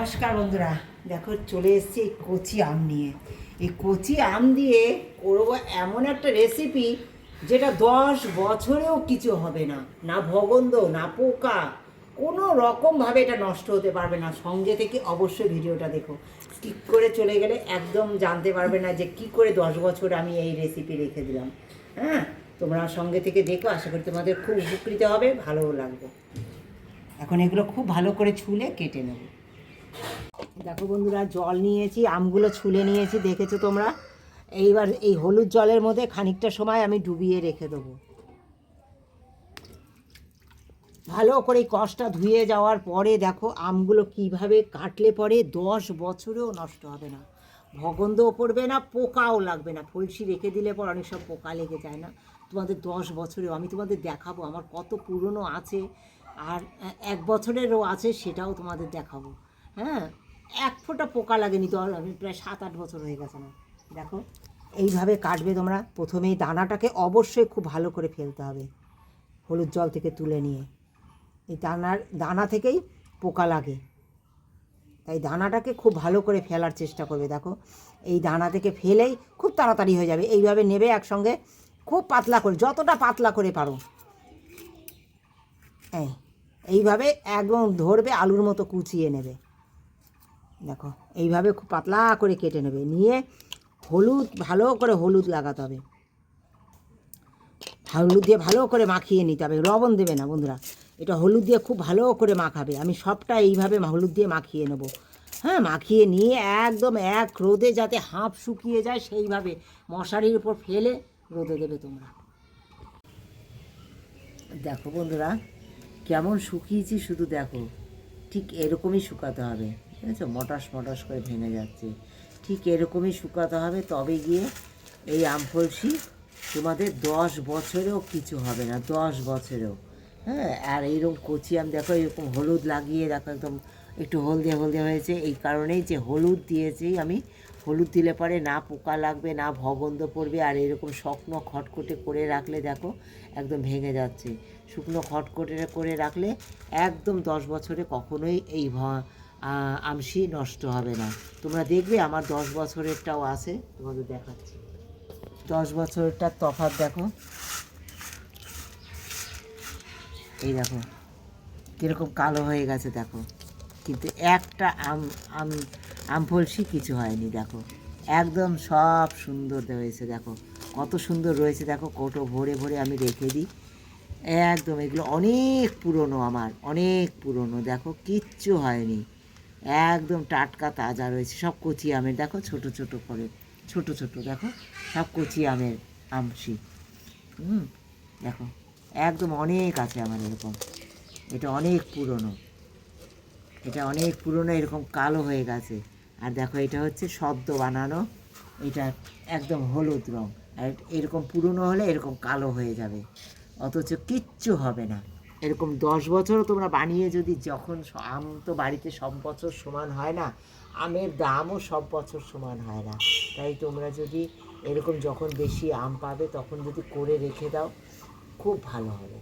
নমস্কার বন্ধুরা, দেখো চলে এসেছি এই কচি আম নিয়ে। এই কচি আম দিয়ে করবো এমন একটা রেসিপি যেটা 10 বছরেও কিছু হবে না, না ভগন্ধ না পোকা, কোনো রকমভাবে এটা নষ্ট হতে পারবে না। সঙ্গে থেকে অবশ্যই ভিডিওটা দেখো, স্কিপ করে চলে গেলে একদম জানতে পারবে না যে কি করে 10 বছর আমি এই রেসিপি রেখে দিলাম। হ্যাঁ, তোমরা সঙ্গে থেকে দেখো, আশা করি তোমাদের খুব উপকৃত হবে, ভালোও লাগবে। এখন এগুলো খুব ভালো করে ছুলে কেটে নেব। দেখো বন্ধুরা, জল নিয়েছি, আমগুলো ছুলে নিয়েছি, দেখেছো তোমরা। এইবার এই হলুদ জলের মধ্যে খানিকটা সময় আমি ডুবিয়ে রেখে দেবো। ভালো করে এই কষটা ধুয়ে যাওয়ার পরে দেখো আমগুলো কিভাবে কাটলে পরে 10 বছরেও নষ্ট হবে না, ভগন্ধও পড়বে না, পোকাও লাগবে না। ফলসি রেখে দিলে পর অনেক সব পোকা লেগে যায় না, তোমাদের 10 বছরেও আমি তোমাদের দেখাবো আমার কত পুরনো আছে, আর 1 বছরেরও আছে, সেটাও তোমাদের দেখাবো। হ্যাঁ, এক ফোঁটা পোকা লাগেনি, আমি প্রায় 7-8 বছর হয়ে গেছে না। দেখো এইভাবে কাটবে তোমরা। প্রথমেই দানাটাকে অবশ্যই খুব ভালো করে ফেলতে হবে, হলুদ জল থেকে তুলে নিয়ে। এই দানা থেকেই পোকা লাগে, তাই দানাটাকে খুব ভালো করে ফেলার চেষ্টা করবে। দেখো এই দানা থেকে ফেলেই খুব তাড়াতাড়ি হয়ে যাবে। এইভাবে নেবে একসঙ্গে, খুব পাতলা করে, যতটা পাতলা করে পারো। এইভাবে একদম ধরবে, আলুর মতো কুচিয়ে নেবে। দেখো এইভাবে খুব পাতলা করে কেটে নেবে, নিয়ে হলুদ, ভালো করে হলুদ লাগাতে হবে, হলুদ দিয়ে ভালো করে মাখিয়ে নিতে হবে। লবণ দেবে না বন্ধুরা, এটা হলুদ দিয়ে খুব ভালো করে মাখাবে। আমি সবটা এইভাবে হলুদ দিয়ে মাখিয়ে নেব। হ্যাঁ, মাখিয়ে নিয়ে একদম এক রোদে যাতে হাঁপ শুকিয়ে যায় সেইভাবে মশারির উপর ফেলে রোদে দেবে তোমরা। দেখো বন্ধুরা কেমন শুকিয়েছি, শুধু দেখো, ঠিক এরকমই শুকাতে হবে। বুঝেছো, মটাস মটাস করে ভেঙে যাচ্ছে, ঠিক এরকমই শুকাতে হবে, তবে গিয়ে এই আম ফলসি তোমাদের 10 বছরেও কিছু হবে না, 10 বছরেও। হ্যাঁ, আর এইরকম কচি আম দেখো, এরকম হলুদ লাগিয়ে দেখো, একদম একটু হলদে হলদে হয়েছে, এই কারণেই যে হলুদ দিয়েছি আমি। হলুদ দিলে পরে না পোকা লাগবে, না ভগন্ধ পড়বে। আর এরকম শুকনো খটখটে করে রাখলে দেখো একদম ভেঙে যাচ্ছে। শুকনো খটখটে করে রাখলে একদম 10 বছরে কখনোই এই আমসি নষ্ট হবে না। তোমরা দেখবে আমার 10 বছরেরটাও আছে, তোমাদের দেখাচ্ছি। 10 বছরটার তফাৎ দেখো, এই দেখো কীরকম কালো হয়ে গেছে দেখো, কিন্তু একটা আম আম ফলসি কিছু হয়নি। দেখো একদম সব সুন্দর হয়েছে, দেখো কত সুন্দর রয়েছে। দেখো কৌটো ভরে ভরে আমি রেখে দিই একদম। এগুলো অনেক পুরনো, আমার অনেক পুরনো, দেখো কিচ্ছু হয়নি, একদম টাটকা তাজা রয়েছে। সব কচি আমের, দেখো ছোট ছোট করে, ছোট ছোট, দেখো সব কচি আমের আমসি। দেখো একদম অনেক আছে আমার এরকম। এটা অনেক পুরনো, এটা অনেক পুরনো, এরকম কালো হয়ে গেছে। আর দেখো এটা হচ্ছে সদ্য বানানো, এটা একদম হলুদ রঙ। আর এরকম পুরনো হলে এরকম কালো হয়ে যাবে, অথচ কিচ্ছু হবে না। এরকম 10 বছরও তোমরা বানিয়ে যদি, যখন আম তো বাড়িতে সব বছর সমান হয় না, আমের দামও সব বছর সমান হয় না, তাই তোমরা যদি এরকম যখন বেশি আম পাবে তখন যদি করে রেখে দাও, খুব ভালো হবে।